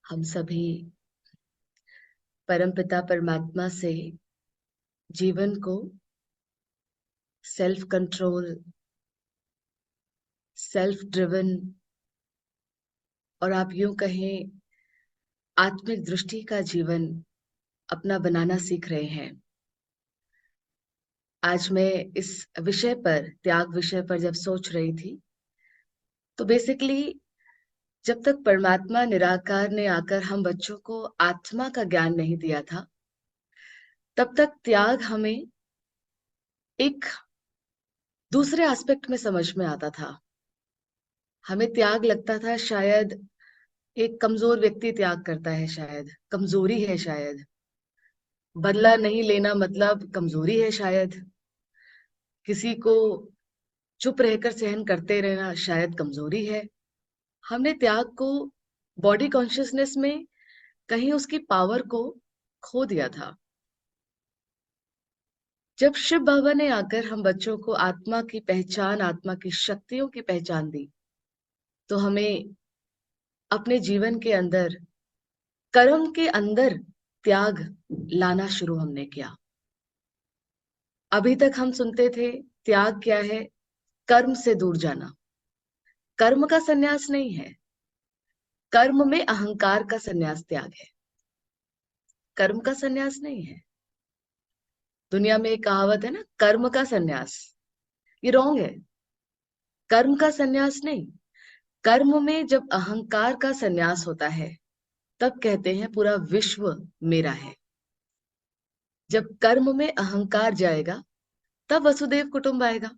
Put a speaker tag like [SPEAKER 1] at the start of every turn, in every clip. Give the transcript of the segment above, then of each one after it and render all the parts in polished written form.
[SPEAKER 1] हम सभी परमपिता परमात्मा से जीवन को सेल्फ कंट्रोल, सेल्फ ड्रिवन और आप यूं कहें आत्मिक दृष्टि का जीवन अपना बनाना सीख रहे हैं। आज मैं इस विषय पर, त्याग विषय पर जब सोच रही थी तो बेसिकली जब तक परमात्मा निराकार ने आकर हम बच्चों को आत्मा का ज्ञान नहीं दिया था, तब तक त्याग हमें एक दूसरे एस्पेक्ट में समझ में आता था। हमें त्याग लगता था शायद एक कमजोर व्यक्ति त्याग करता है, शायद कमजोरी है, शायद बदला नहीं लेना मतलब कमजोरी है, शायद किसी को चुप रहकर सहन करते रहना शायद कमजोरी है। हमने त्याग को बॉडी कॉन्शियसनेस में कहीं उसकी पावर को खो दिया था। जब शिव बाबा ने आकर हम बच्चों को आत्मा की पहचान, आत्मा की शक्तियों की पहचान दी, तो हमें अपने जीवन के अंदर, कर्म के अंदर त्याग लाना शुरू हमने किया। अभी तक हम सुनते थे त्याग क्या है? कर्म से दूर जाना। कर्म का सन्यास नहीं है, कर्म में अहंकार का सन्यास त्याग है। कर्म का सन्यास नहीं है। दुनिया में एक कहावत है ना, कर्म का सन्यास, ये रॉन्ग है। कर्म का सन्यास नहीं। कर्म में जब अहंकार का सन्यास होता है तब कहते हैं पूरा विश्व मेरा है। जब कर्म में अहंकार जाएगा तब वसुदेव कुटुंब आएगा।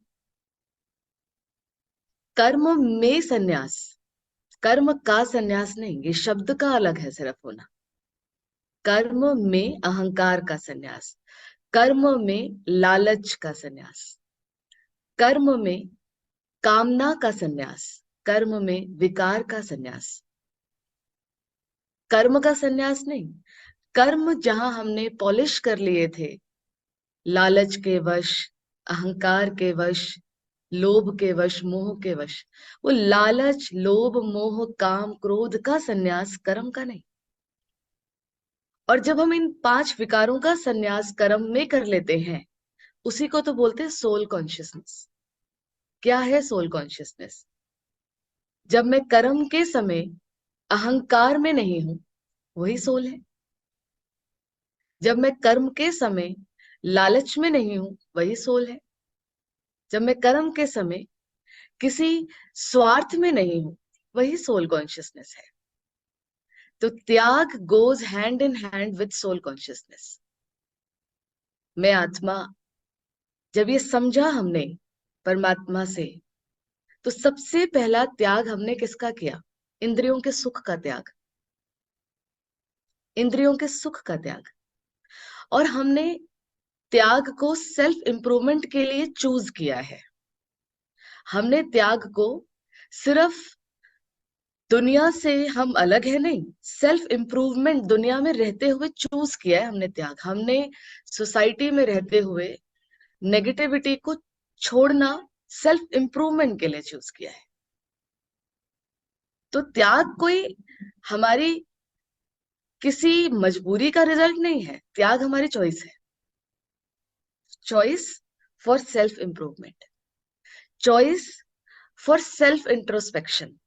[SPEAKER 1] कर्म में सन्यास, कर्म का सन्यास नहीं, ये शब्द का अलग है सिर्फ होना। कर्म में अहंकार का सन्यास, कर्म में लालच का सन्यास, कर्म में कामना का सन्यास, कर्म में विकार का सन्यास। कर्म का सन्यास नहीं। कर्म जहां हमने पॉलिश कर लिए थे, लालच के वश, अहंकार के वश, लोभ के वश, मोह के वश, वो लालच, लोभ, मोह, काम, क्रोध का सन्यास कर्म का नहीं। और जब हम इन 5 विकारों का सन्यास कर्म में कर लेते हैं, उसी को तो बोलते हैं सोल कॉन्शियसनेस। क्या है सोल कॉन्शियसनेस? जब मैं कर्म के समय अहंकार में नहीं हूं, वही सोल है। जब मैं कर्म के समय लालच में नहीं हूं, वही सोल है। जब मैं कर्म के समय किसी स्वार्थ में नहीं हूं, वही सोल कॉन्शियसनेस है। तो त्याग goes hand in hand with soul consciousness. मैं आत्मा, जब ये समझा हमने परमात्मा से, तो सबसे पहला त्याग हमने किसका किया? इंद्रियों के सुख का त्याग। इंद्रियों के सुख का त्याग। और हमने त्याग को सेल्फ इंप्रूवमेंट के लिए चूज किया है। हमने त्याग को सिर्फ दुनिया से हम अलग है नहीं, सेल्फ इंप्रूवमेंट दुनिया में रहते हुए चूज किया है हमने त्याग। हमने सोसाइटी में रहते हुए नेगेटिविटी को छोड़ना सेल्फ इंप्रूवमेंट के लिए चूज किया है। तो त्याग कोई हमारी किसी मजबूरी का रिजल्ट नहीं है, त्याग हमारी चॉइस है। Choice for self improvement, choice for self introspection.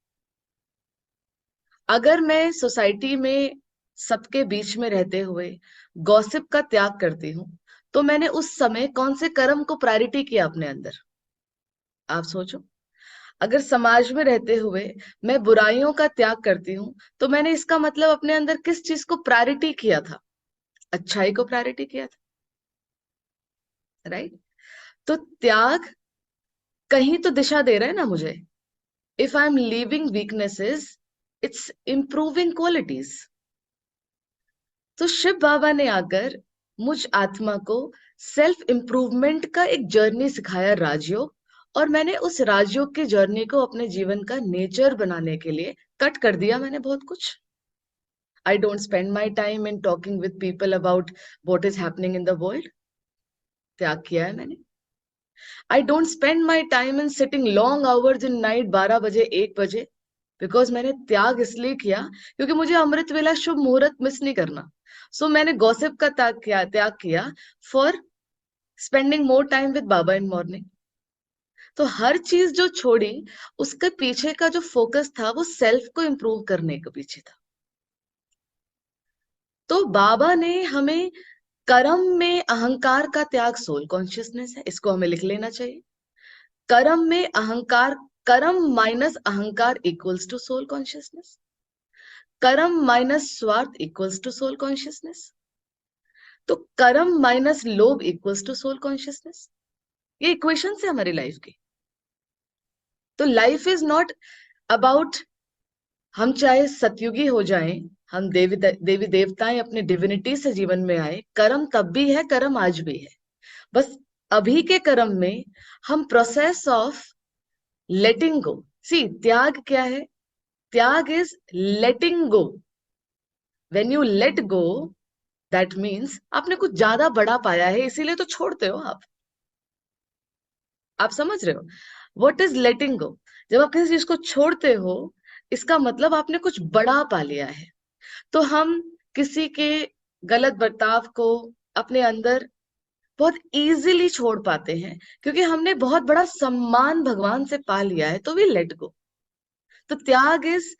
[SPEAKER 1] अगर मैं सोसाइटी में सबके बीच में रहते हुए गॉसिप का त्याग करती हूं, तो मैंने उस समय कौन से कर्म को प्रायोरिटी किया अपने अंदर? आप सोचो। अगर समाज में रहते हुए मैं बुराइयों का त्याग करती हूं, तो मैंने इसका मतलब अपने अंदर किस चीज को प्रायोरिटी किया था? अच्छाई को प्रायोरिटी किया था, राइट? तो त्याग कहीं तो दिशा दे रहा है ना मुझे। If I am leaving weaknesses, it's improving qualities. तो शिव बाबा ने आकर मुझ आत्मा को सेल्फ इंप्रूवमेंट का एक जर्नी सिखाया, राजयोग। और मैंने उस राजयोग की जर्नी को अपने जीवन का नेचर बनाने के लिए कट कर दिया मैंने बहुत कुछ। I don't spend my time in talking with people about what is happening in the world. त्याग किया है मैंने। I don't spend my time in sitting long hours in night, 12 बजे 1 बजे, बिकॉज मैंने त्याग इसलिए किया क्योंकि मुझे अमृत वेला शुभ मुहूर्त मिस नहीं करना। सो मैंने गॉसिप का त्याग किया for spending more time with Baba in morning. तो हर चीज जो छोड़ी, उसके पीछे का जो फोकस था वो सेल्फ को इम्प्रूव करने के पीछे था। तो बाबा ने हमें कर्म में अहंकार का त्याग सोल कॉन्शियसनेस है, इसको हमें लिख लेना चाहिए। कर्म में अहंकार, कर्म माइनस अहंकार इक्वल्स टू सोल कॉन्शियसनेस। कर्म माइनस स्वार्थ इक्वल्स टू सोल कॉन्शियसनेस। तो कर्म माइनस लोभ इक्वल्स टू सोल कॉन्शियसनेस। ये इक्वेशन है हमारी लाइफ की। तो लाइफ इज नॉट अबाउट हम चाहे सतयुगी हो जाएं, हम देवी देवताएं अपने डिविनिटी से जीवन में आए, कर्म तब भी है, कर्म आज भी है। बस अभी के कर्म में हम प्रोसेस ऑफ लेटिंग गो। सी, त्याग क्या है? त्याग is letting go. When you let go, that means आपने कुछ ज्यादा बड़ा पाया है, इसीलिए तो छोड़ते हो आप समझ रहे हो? व्हाट इज लेटिंग गो? जब आप किसी चीज को छोड़ते हो, इसका मतलब आपने कुछ बड़ा पा लिया है। तो हम किसी के गलत बर्ताव को अपने अंदर बहुत इजीली छोड़ पाते हैं, क्योंकि हमने बहुत बड़ा सम्मान भगवान से पा लिया है, तो वी लेट गो। तो त्याग इज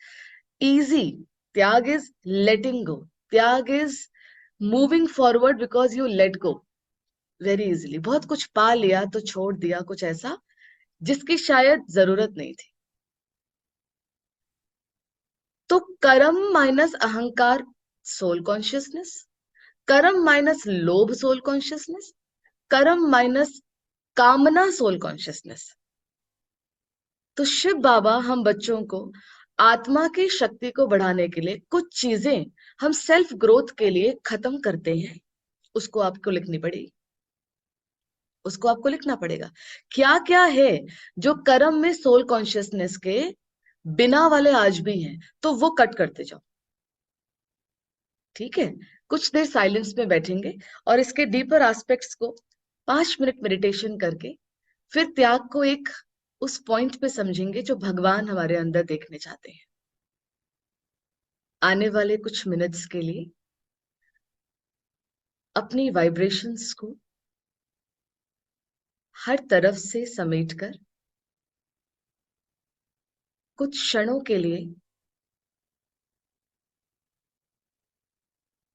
[SPEAKER 1] इजी, त्याग इज लेटिंग गो, त्याग is moving forward because you let go very easily. बहुत कुछ पा लिया तो छोड़ दिया कुछ ऐसा जिसकी शायद जरूरत नहीं थी। तो कर्म माइनस अहंकार सोल कॉन्शियसनेस, कर्म माइनस लोभ सोल कॉन्शियसनेस, कर्म माइनस कामना सोल कॉन्शियसनेस। तो शिव बाबा हम बच्चों को आत्मा की शक्ति को बढ़ाने के लिए कुछ चीजें हम सेल्फ ग्रोथ के लिए खत्म करते हैं। उसको आपको लिखनी पड़ेगी, उसको आपको लिखना पड़ेगा। क्या क्या है जो कर्म में सोल कॉन्शियसनेस के बिना वाले आज भी हैं, तो वो कट करते जाओ। ठीक है? कुछ देर साइलेंस में बैठेंगे और इसके डीपर एस्पेक्ट्स को 5 मिनट मेडिटेशन करके फिर त्याग को एक उस पॉइंट पे समझेंगे जो भगवान हमारे अंदर देखने चाहते हैं। आने वाले कुछ मिनट्स के लिए अपनी वाइब्रेशंस को हर तरफ से समेटकर कुछ क्षणों के लिए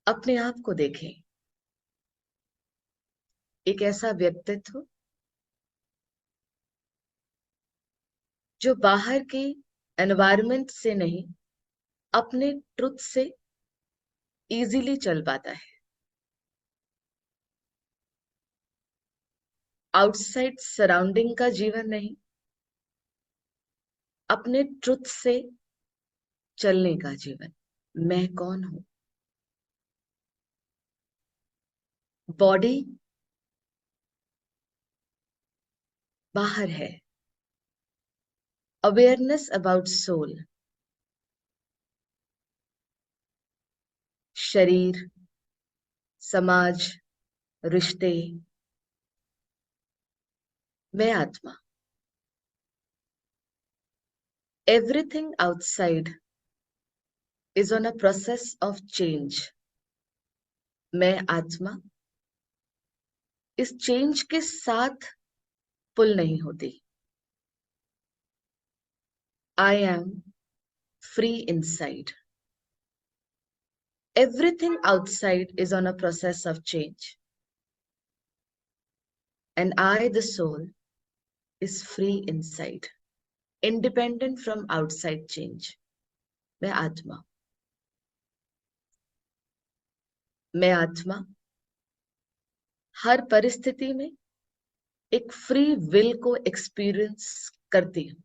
[SPEAKER 1] अपने आप को देखें। एक ऐसा व्यक्तित्व जो बाहर के एनवायरनमेंट से नहीं, अपने ट्रुथ से इजीली चल पाता है। आउटसाइड सराउंडिंग का जीवन नहीं, अपने ट्रुथ से चलने का जीवन। मैं कौन हूं? बॉडी बाहर है, अवेयरनेस अबाउट सोल। शरीर, समाज, रिश्ते, मैं आत्मा। Everything outside is on a process of change. मैं आत्मा इस चेंज के साथ पुल नहीं होती। I am free inside. Everything outside is on a process of change, and I, the soul, is free inside, independent from outside change. मैं आत्मा, मैं आत्मा हर परिस्थिति में एक फ्री विल को एक्सपीरियंस करती हूँ।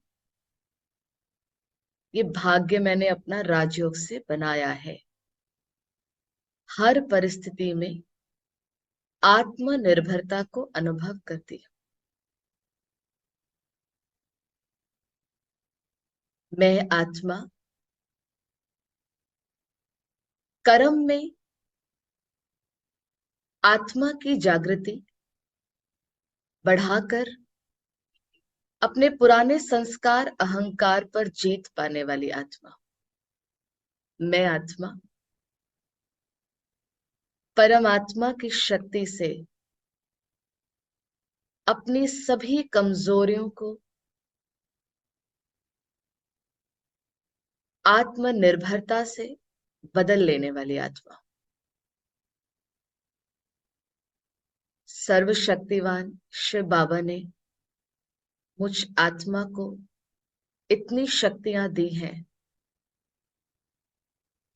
[SPEAKER 1] ये भाग्य मैंने अपना राजयोग से बनाया है। हर परिस्थिति में आत्मनिर्भरता को अनुभव करती हूँ। मैं आत्मा कर्म में आत्मा की जागृति बढ़ाकर अपने पुराने संस्कार अहंकार पर जीत पाने वाली आत्मा। मैं आत्मा परमात्मा की शक्ति से अपनी सभी कमजोरियों को आत्मनिर्भरता से बदल लेने वाली आत्मा। सर्वशक्तिवान शिव बाबा ने मुझ आत्मा को इतनी शक्तियां दी हैं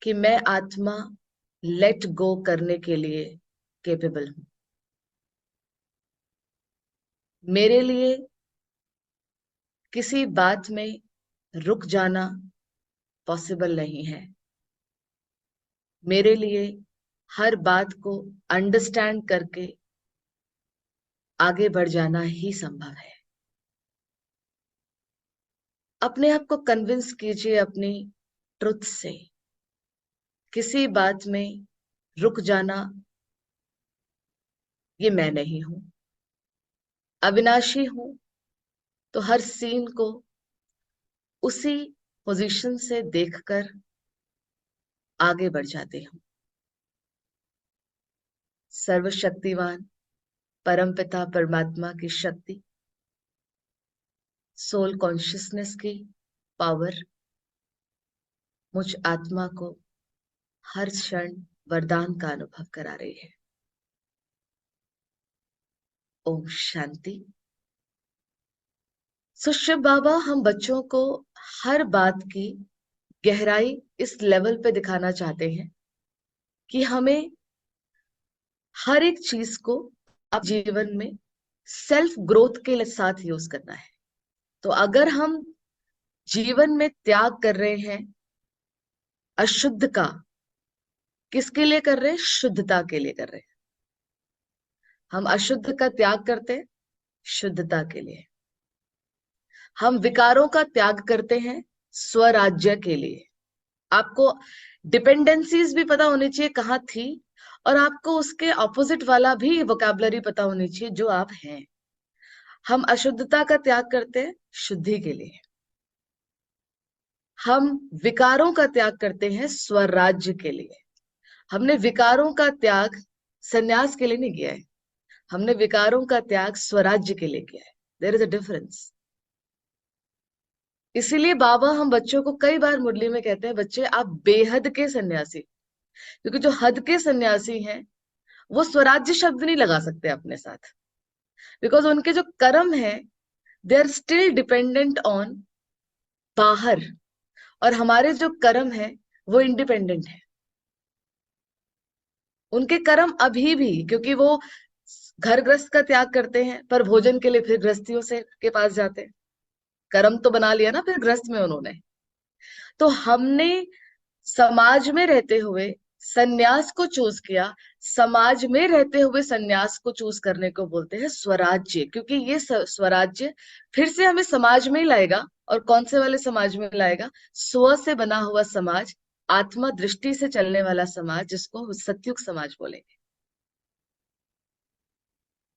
[SPEAKER 1] कि मैं आत्मा लेट गो करने के लिए केपेबल हूं। मेरे लिए किसी बात में रुक जाना पॉसिबल नहीं है। मेरे लिए हर बात को अंडरस्टैंड करके आगे बढ़ जाना ही संभव है। अपने आप को कन्विंस कीजिए अपनी ट्रुथ से। किसी बात में रुक जाना ये मैं नहीं हूं। अविनाशी हूं तो हर सीन को उसी पोजीशन से देखकर आगे बढ़ जाते हूं। सर्वशक्तिवान परमपिता परमात्मा की शक्ति, सोल कॉन्शियसनेस की पावर मुझ आत्मा को हर क्षण वरदान का अनुभव करा रही है। ओम शांति। सो शिव बाबा हम बच्चों को हर बात की गहराई इस लेवल पे दिखाना चाहते हैं कि हमें हर एक चीज को अब जीवन में सेल्फ ग्रोथ के साथ यूज करना है। तो अगर हम जीवन में त्याग कर रहे हैं अशुद्ध का, किसके लिए कर रहे हैं? शुद्धता के लिए कर रहे हैं। हम अशुद्ध का त्याग करते हैं शुद्धता के लिए। हम विकारों का त्याग करते हैं स्वराज्य के लिए। आपको डिपेंडेंसीज भी पता होनी चाहिए कहाँ थी, और आपको उसके ऑपोजिट वाला भी वोकैबुलरी पता होनी चाहिए जो आप हैं। हम अशुद्धता का त्याग करते हैं शुद्धि के लिए। हम विकारों का त्याग करते हैं स्वराज्य के लिए। हमने विकारों का त्याग संन्यास के लिए नहीं किया है, हमने विकारों का त्याग स्वराज्य के लिए किया है। There is a difference. इसीलिए बाबा हम बच्चों को कई बार मुरली में कहते हैं, बच्चे आप बेहद के सन्यासी, क्योंकि जो हद के सन्यासी हैं वो स्वराज्य शब्द नहीं लगा सकते अपने साथ, बिकॉज उनके जो कर्म है they are still dependent on बाहर, और हमारे जो कर्म है वो इंडिपेंडेंट है। उनके कर्म अभी भी, क्योंकि वो घर गृहस्थ का त्याग करते हैं पर भोजन के लिए फिर गृहस्थियों से के पास जाते हैं। कर्म तो बना लिया ना फिर गृहस्थ में उन्होंने। तो हमने समाज में रहते हुए सन्यास को चूज किया। समाज में रहते हुए सन्यास को चूज करने को बोलते हैं स्वराज्य, क्योंकि ये स्वराज्य फिर से हमें समाज में ही लाएगा। और कौन से वाले समाज में लाएगा? स्व से बना हुआ समाज, आत्मा दृष्टि से चलने वाला समाज, जिसको सत्युग समाज बोलेंगे।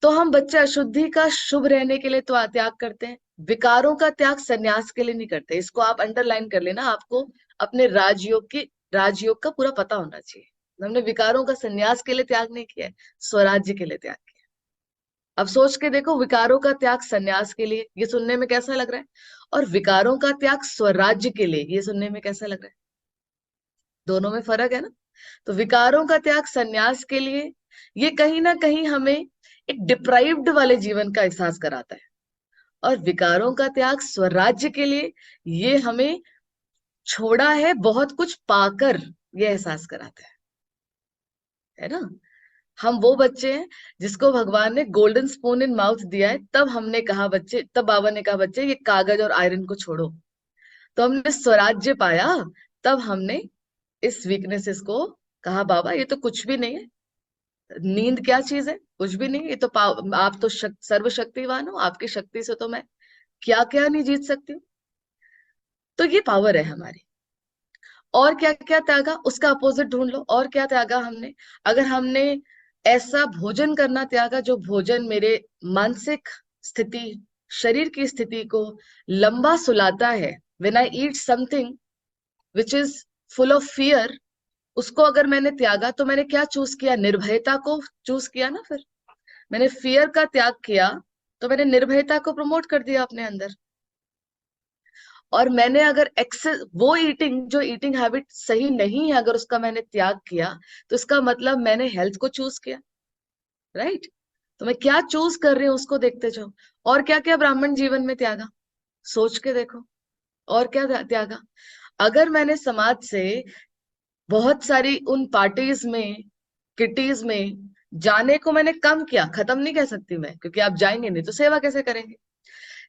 [SPEAKER 1] तो हम बच्चे अशुद्धि का शुभ रहने के लिए तो त्याग करते हैं, विकारों का त्याग सन्यास के लिए नहीं करते। इसको आप अंडरलाइन कर लेना। आपको अपने राजयोग का पूरा पता होना चाहिए। हमने विकारों का सन्यास के लिए त्याग नहीं किया है, स्वराज्य के लिए त्याग किया। अब सोच के देखो, विकारों का त्याग सन्यास के लिए, ये सुनने में कैसा लग रहा है? और विकारों का त्याग स्वराज्य के लिए, ये सुनने में कैसा लग रहा है? दोनों में फर्क है ना। तो विकारों का त्याग सन्यास के लिए, ये कहीं ना कहीं हमें एक डिप्राइव्ड वाले जीवन का एहसास कराता है। और विकारों का त्याग स्वराज्य के लिए, ये हमें छोड़ा है बहुत कुछ पाकर, ये एहसास कराता है ना। हम वो बच्चे हैं जिसको भगवान ने गोल्डन स्पून इन माउथ दिया है। तब हमने कहा बच्चे, तब बाबा ने कहा बच्चे ये कागज और आयरन को छोड़ो। तो हमने स्वराज्य पाया, तब हमने इस वीकनेसेस को कहा बाबा ये तो कुछ भी नहीं है। नींद क्या चीज है? कुछ भी नहीं। ये तो आप तो सर्वशक्तिवान हो, आपकी शक्ति से तो मैं क्या क्या नहीं जीत सकती हूँ। तो ये पावर है हमारी। और क्या क्या त्यागा, उसका अपोजिट ढूंढ लो। और क्या त्यागा हमने? अगर हमने ऐसा भोजन करना त्यागा जो भोजन मेरे मानसिक स्थिति शरीर की स्थिति को लंबा सुलाता है। When I eat something which is full of fear, उसको अगर मैंने त्यागा तो मैंने क्या चूज किया? निर्भयता को चूज किया ना। फिर मैंने फियर का त्याग किया तो मैंने निर्भयता को प्रमोट कर दिया अपने अंदर। और मैंने अगर एक्सेस वो ईटिंग, जो ईटिंग हैबिट सही नहीं है, अगर उसका मैंने त्याग किया तो इसका मतलब मैंने हेल्थ को चूज किया, राइट? तो मैं क्या चूज कर रही हूँ उसको देखते जाओ। और क्या क्या ब्राह्मण जीवन में त्यागा, सोच के देखो। और क्या त्यागा? अगर मैंने समाज से बहुत सारी उन पार्टीज में, किटीज में जाने को मैंने कम किया, खत्म नहीं कह सकती मैं, क्योंकि आप जाएंगे नहीं तो सेवा कैसे करेंगे।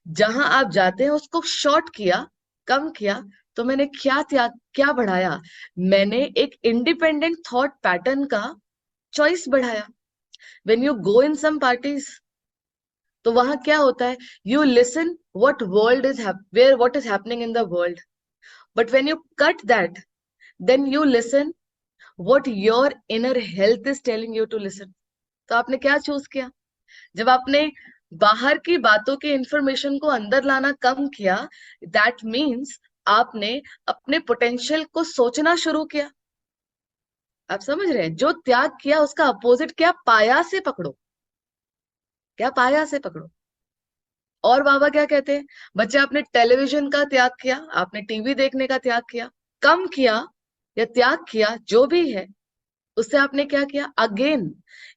[SPEAKER 1] जहां आप जाते हैं उसको शॉर्ट किया, कम किया, तो मैंने क्या त्याग, क्या बढ़ाया? मैंने एक इंडिपेंडेंट थॉट पैटर्न का चॉइस बढ़ाया। When you go in some parties, तो वहां क्या होता है? You listen what world is where what is happening in the world, but when you cut that, then you listen what your inner health is telling you to listen. तो आपने क्या choose किया? जब आपने बाहर की बातों की इंफॉर्मेशन को अंदर लाना कम किया, दैट मीन्स आपने अपने पोटेंशियल को सोचना शुरू किया। आप समझ रहे हैं? जो त्याग किया उसका अपोजिट क्या पाया से पकड़ो, क्या पाया से पकड़ो। और बाबा क्या कहते हैं? बच्चे, आपने टेलीविजन का त्याग किया, आपने टीवी देखने का त्याग किया, कम किया या त्याग किया जो भी है, उससे आपने क्या किया? Again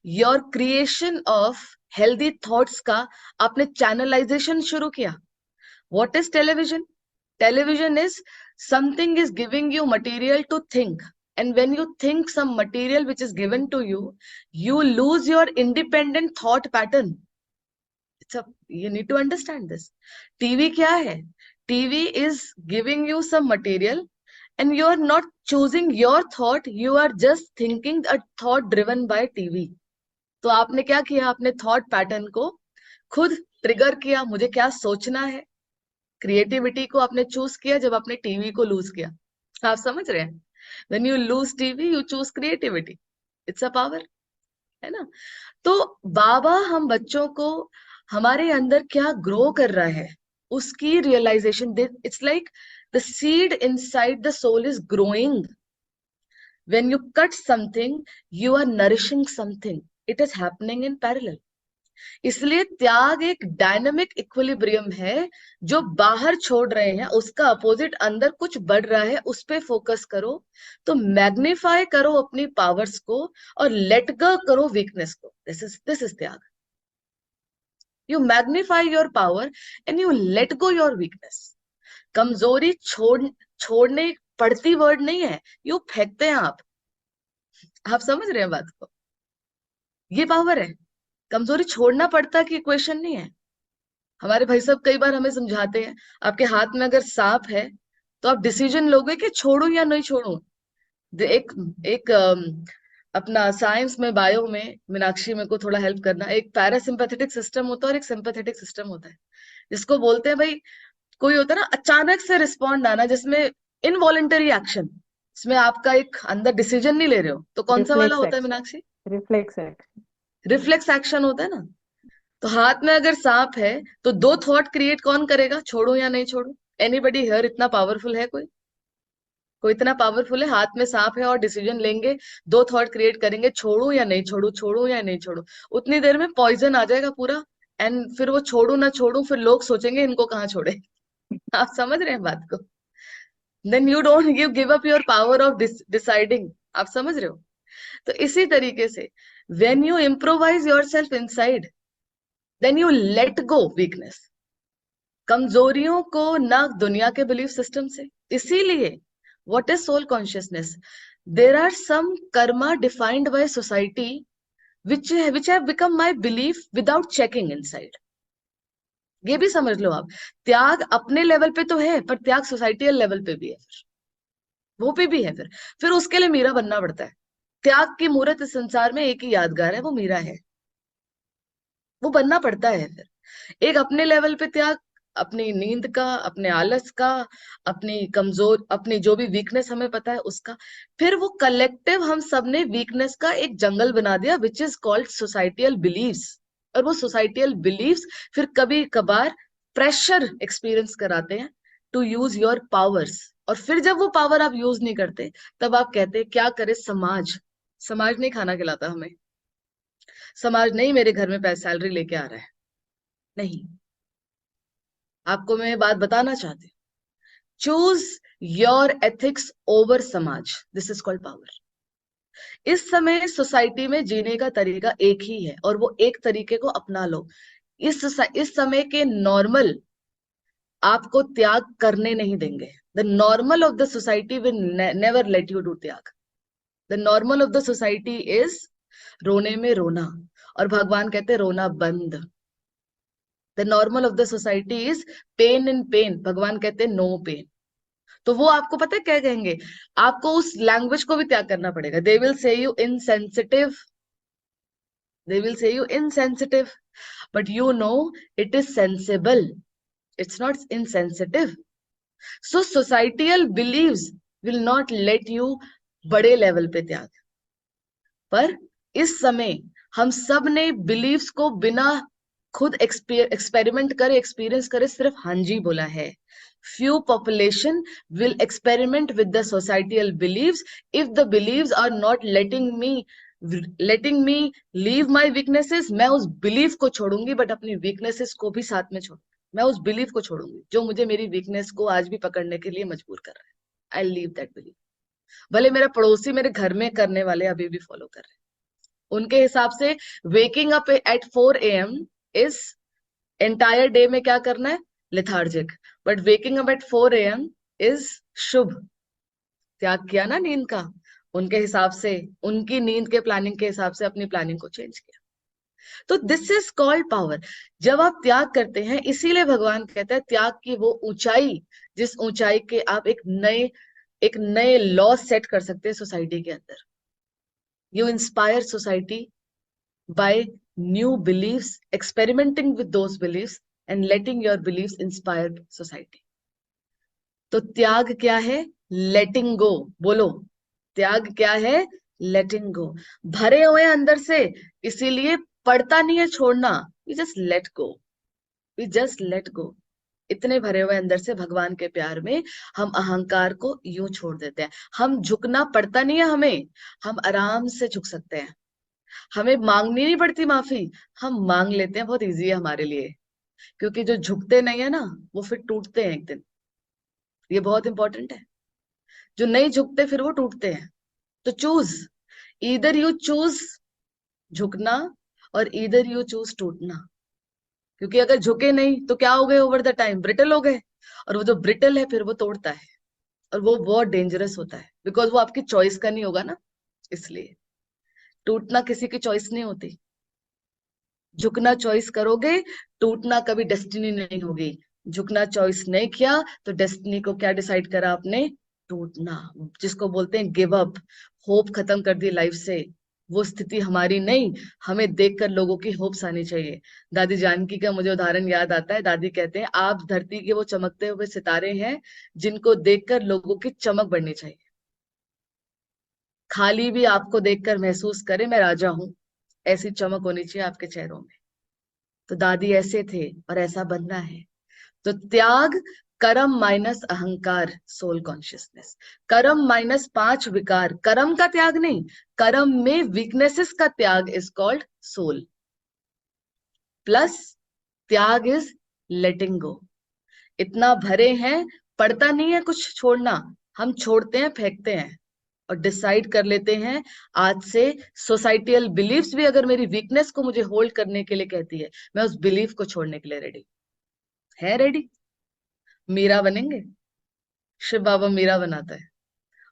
[SPEAKER 1] your creation of healthy thoughts का आपने चैनलाइजेशन शुरू किया। What is television? Television is something is giving you material to think. And when you think some material which is given to you lose your independent thought pattern. It's a, you need to understand this. TV क्या है? TV is giving you some material and you are not choosing your thought, you are just thinking a thought driven by TV. तो आपने क्या किया? आपने thought pattern को खुद trigger किया, मुझे क्या सोचना है। क्रिएटिविटी को आपने चूज किया जब आपने टीवी को लूज किया। आप समझ रहे हैं? When you lose TV you choose creativity. It's a power, है ना? तो बाबा हम बच्चों को हमारे अंदर क्या ग्रो कर रहा है उसकी realization, it's like the seed inside the soul is growing. When you cut something you are nourishing something, it is happening in parallel. इसलिए त्याग एक डायनामिक इक्विलिब्रियम है। जो बाहर छोड़ रहे हैं उसका अपोजिट अंदर कुछ बढ़ रहा है, उस पे फोकस करो। तो मैग्नीफाई करो अपनी पावर्स को और लेट गो करो वीकनेस को। दिस इज त्याग। You magnify your power and you let go your weakness. कमजोरी छोड़ने पड़ती वर्ड नहीं है, यू फेंकते हैं आप समझ रहे हैं बात को? ये पावर है। कमजोरी छोड़ना पड़ता कि क्वेश्चन नहीं है। हमारे भाई साहब कई बार हमें समझाते हैं, आपके हाथ में अगर सांप है तो आप डिसीजन लोगे कि छोड़ू या नहीं छोड़ू। एक एक अपना साइंस में, बायो में, मीनाक्षी मेरे को थोड़ा हेल्प करना, एक पैरासिम्पैथेटिक सिस्टम होता है और एक सिंपैथेटिक सिस्टम होता है, जिसको बोलते हैं भाई, कोई होता है ना अचानक से रिस्पॉन्ड आना, जिसमें इनवॉलेंटरी एक्शन, इसमें आपका एक अंदर डिसीजन नहीं ले रहे हो, तो कौन सा वाला
[SPEAKER 2] रिफ्लेक्स
[SPEAKER 1] होता है
[SPEAKER 2] action.
[SPEAKER 1] Meenakshi?
[SPEAKER 2] Reflex action.
[SPEAKER 1] Reflex action होता है ना। तो हाथ में अगर सांप है तो दो थॉट क्रिएट कौन करेगा? छोड़ू या नहीं छोड़ू? एनीबडी हियर इतना पावरफुल है? कोई कोई इतना पावरफुल है? हाथ में सांप है और डिसीजन लेंगे, दो थॉट क्रिएट करेंगे, छोड़ू या नहीं छोड़ू, छोड़ू या नहीं छोड़ू। उतनी देर में पॉइजन आ जाएगा पूरा। एंड फिर वो छोड़ू ना छोड़ू, फिर लोग सोचेंगे इनको कहाँ छोड़े। आप समझ रहे हैं बात को? Then you don't you give up your power of deciding. आप समझ रहे हो? तो इसी तरीके से when you improvise your self inside, then you let go weakness. कमजोरियों को ना दुनिया के बिलीफ सिस्टम से। इसीलिए what is soul consciousness? There are some karma defined by society which have become my belief without checking inside. ये भी समझ लो आप। त्याग अपने लेवल पे तो है, पर त्याग सोसाइटियल लेवल पे भी है। फिर वो पे भी है। फिर उसके लिए मीरा बनना पड़ता है। त्याग की मूर्त इस संसार में एक ही यादगार है, वो मीरा है। वो बनना पड़ता है। फिर एक अपने लेवल पे त्याग, अपनी नींद का, अपने आलस का, अपनी कमजोर, अपनी जो भी वीकनेस हमें पता है उसका। फिर वो कलेक्टिव हम सब ने वीकनेस का एक जंगल बना दिया which is called societal believes. और वो सोसाइटियल बिलीव्स फिर कभी कभार प्रेशर एक्सपीरियंस कराते हैं टू यूज योर पावर्स। और फिर जब वो पावर आप यूज नहीं करते, तब आप कहते हैं क्या करे समाज। समाज नहीं खाना खिलाता हमें, समाज नहीं मेरे घर में पैसे सैलरी लेके आ रहा है, नहीं। आपको मैं ये बात बताना चाहती हूँ, चूज योर एथिक्स ओवर समाज, दिस इज कॉल्ड पावर। इस समय सोसाइटी में जीने का तरीका एक ही है, और वो एक तरीके को अपना लो। इस समय के नॉर्मल आपको त्याग करने नहीं देंगे। The normal of the society will never let you do त्याग। The normal of the society is रोने में रोना, और भगवान कहते रोना बंद। The normal of the society is pain in pain, भगवान कहते नो पेन। तो वो आपको पता है क्या कहेंगे, आपको उस लैंग्वेज को भी त्याग करना पड़ेगा। They will say you insensitive, they will say you insensitive, but you know it is sensible, it's not insensitive. So societal beliefs will not let you बड़े लेवल पे त्याग। पर इस समय हम सब ने बिलीव्स को बिना खुद एक्सपेरिमेंट करे, एक्सपीरियंस करे, सिर्फ हाँ जी बोला है। few population will experiment with the societal beliefs. If the beliefs are not letting me leave my weaknesses, मैं उस बिलीफ को छोड़ूंगी, बट अपनी वीकनेसेस को भी साथ में छोड़, मैं उस बिलीफ को छोड़ूंगी जो मुझे मेरी वीकनेस को आज भी पकड़ने के लिए मजबूर कर रहा है। आई लीव दैट बिलीफ, भले मेरा पड़ोसी मेरे घर में करने वाले अभी भी फॉलो कर रहे हैं। उनके हिसाब से waking up at 4 AM is entire day में क्या करना है, lethargic, but waking up at 4 AM is शुभ। त्याग किया ना नींद का, उनके हिसाब से, उनकी नींद के प्लानिंग के हिसाब से अपनी प्लानिंग को चेंज किया। तो दिस इज कॉल्ड पावर। जब आप त्याग करते हैं, इसीलिए भगवान कहता है त्याग की वो ऊंचाई, जिस ऊंचाई के आप एक नए लॉ सेट कर सकते हैं सोसाइटी के अंदर। You inspire society by new beliefs, experimenting with those beliefs and letting your beliefs inspire society. तो त्याग क्या है, लेटिंग गो। बोलो, त्याग क्या है, लेटिंग गो। भरे हुए हैं अंदर से, इसीलिए पड़ता नहीं है छोड़ना। We just let go, we just let go. इतने भरे हुए अंदर से भगवान के प्यार में हम अहंकार को यूं छोड़ देते हैं। हम झुकना पड़ता नहीं है हमें, हम आराम से झुक सकते हैं। हमें मांगनी नहीं पड़ती माफी, हम मांग लेते हैं, बहुत इजी है हमारे लिए। क्योंकि जो झुकते नहीं है ना, वो फिर टूटते हैं एक दिन। ये बहुत इंपॉर्टेंट है। जो नहीं झुकते फिर वो टूटते हैं। तो चूज, इधर यू चूज झुकना, और इधर यू चूज टूटना। क्योंकि अगर झुके नहीं तो क्या हो गए, ओवर द टाइम ब्रिटल हो गए। और वो जो ब्रिटल है फिर वो तोड़ता है, और वो बहुत डेंजरस होता है, बिकॉज वो आपकी चॉइस का नहीं होगा ना। इसलिए टूटना किसी की चॉइस नहीं होती। झुकना चॉइस करोगे, टूटना कभी डेस्टिनी नहीं होगी। झुकना चॉइस नहीं किया तो डेस्टिनी को क्या डिसाइड करा आपने, टूटना। जिसको बोलते हैं गिव अप, होप खत्म कर दी लाइफ से। वो स्थिति हमारी नहीं, हमें देखकर लोगों की होप्स आनी चाहिए। दादी जानकी का मुझे उदाहरण याद आता है। दादी कहते हैं आप धरती के वो चमकते हुए सितारे हैं जिनको देखकर लोगों की चमक बढ़नी चाहिए। खाली भी आपको देखकर महसूस करे मैं राजा हूं, ऐसी चमक होनी चाहिए आपके चेहरों में। तो दादी ऐसे थे और ऐसा बनना है। तो त्याग, कर्म माइनस अहंकार, सोल कॉन्शियसनेस। कर्म माइनस 5 विकार, कर्म का त्याग नहीं, कर्म में वीकनेसेस का त्याग इज कॉल्ड सोल। प्लस त्याग इज लेटिंग गो। इतना भरे हैं, पड़ता नहीं है कुछ छोड़ना, हम छोड़ते हैं, फेंकते हैं, और डिसाइड कर लेते हैं आज से सोसाइटियल बिलीफ्स भी अगर मेरी वीकनेस को मुझे होल्ड करने के लिए कहती है, मैं उस बिलीफ को छोड़ने के लिए रेडी है। रेडी, मीरा बनेंगे। शिव बाबा मीरा बनाता है,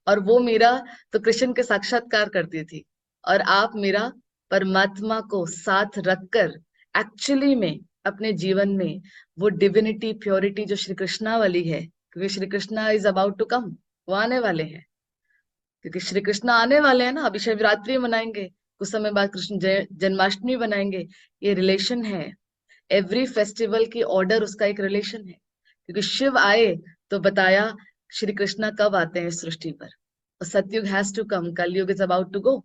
[SPEAKER 1] और वो मीरा तो कृष्ण के साक्षात्कार करती थी, और आप मीरा परमात्मा को साथ रखकर एक्चुअली में अपने जीवन में वो डिविनिटी प्योरिटी जो श्री कृष्णा वाली है, क्योंकि Shri Krishna is about to come, वो आने वाले हैं। क्योंकि श्री कृष्ण आने वाले हैं ना, अभी शिवरात्रि मनाएंगे, कुछ समय बाद कृष्ण जन्माष्टमी बनाएंगे। ये रिलेशन है, एवरी फेस्टिवल की ऑर्डर उसका एक रिलेशन है। क्योंकि शिव आए तो बताया श्री कृष्णा कब आते हैं सृष्टि पर, और सतयुग हैज टू कम, कलयुग इज अबाउट टू गो।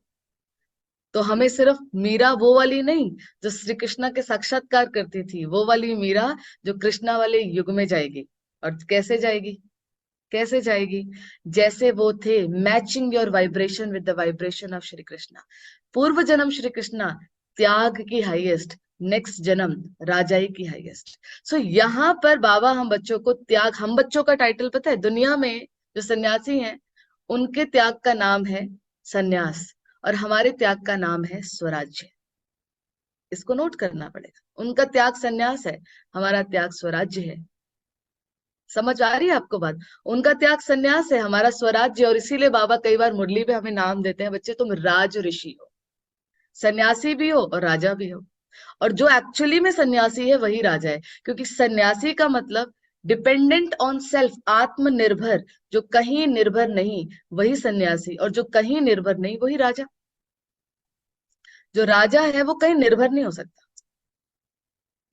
[SPEAKER 1] तो हमें सिर्फ मीरा वो वाली नहीं जो श्री कृष्णा के साक्षात्कार करती थी, वो वाली मीरा जो कृष्णा वाले युग में जाएगी। और कैसे जाएगी? कैसे जाएगी? जैसे वो थे, matching your vibration with the vibration of Shri Krishna. पूर्व जन्म श्री कृष्णा त्याग की हाईएस्ट, नेक्स्ट जन्म राजाई की हाईएस्ट। सो यहाँ पर बाबा हम बच्चों को त्याग, हम बच्चों का टाइटल पता है? दुनिया में जो सन्यासी हैं उनके त्याग का नाम है सन्यास, और हमारे त्याग का नाम है स्वराज्य। इसको नोट करना पड़ेगा। उनका त्याग सन्यास है, हमारा त्याग स्वराज्य है। समझ आ रही है आपको बात? उनका त्याग सन्यास है, हमारा स्वराज्य। और इसीलिए बाबा कई बार मुरली पे हमें नाम देते हैं, बच्चे तुम राज ऋषि हो, सन्यासी भी हो और राजा भी हो। और जो एक्चुअली में सन्यासी है वही राजा है, क्योंकि सन्यासी का मतलब डिपेंडेंट ऑन सेल्फ, आत्मनिर्भर। जो कहीं निर्भर नहीं वही सन्यासी, और जो कहीं निर्भर नहीं वही राजा। जो राजा है वो कहीं निर्भर नहीं हो सकता।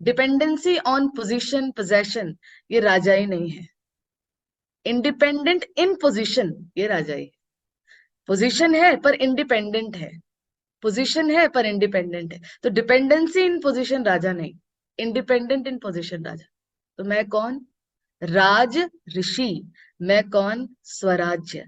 [SPEAKER 1] डिपेंडेंसी ऑन पोजीशन, पोजेशन, ये राजा ही नहीं है। इंडिपेंडेंट इन पोजीशन, ये राजा ही है। पोजीशन है पर इंडिपेंडेंट है, पोजीशन है पर इंडिपेंडेंट है। तो डिपेंडेंसी इन पोजीशन राजा नहीं, इंडिपेंडेंट इन पोजीशन राजा। तो मैं कौन? राज ऋषि। मैं कौन? स्वराज्य।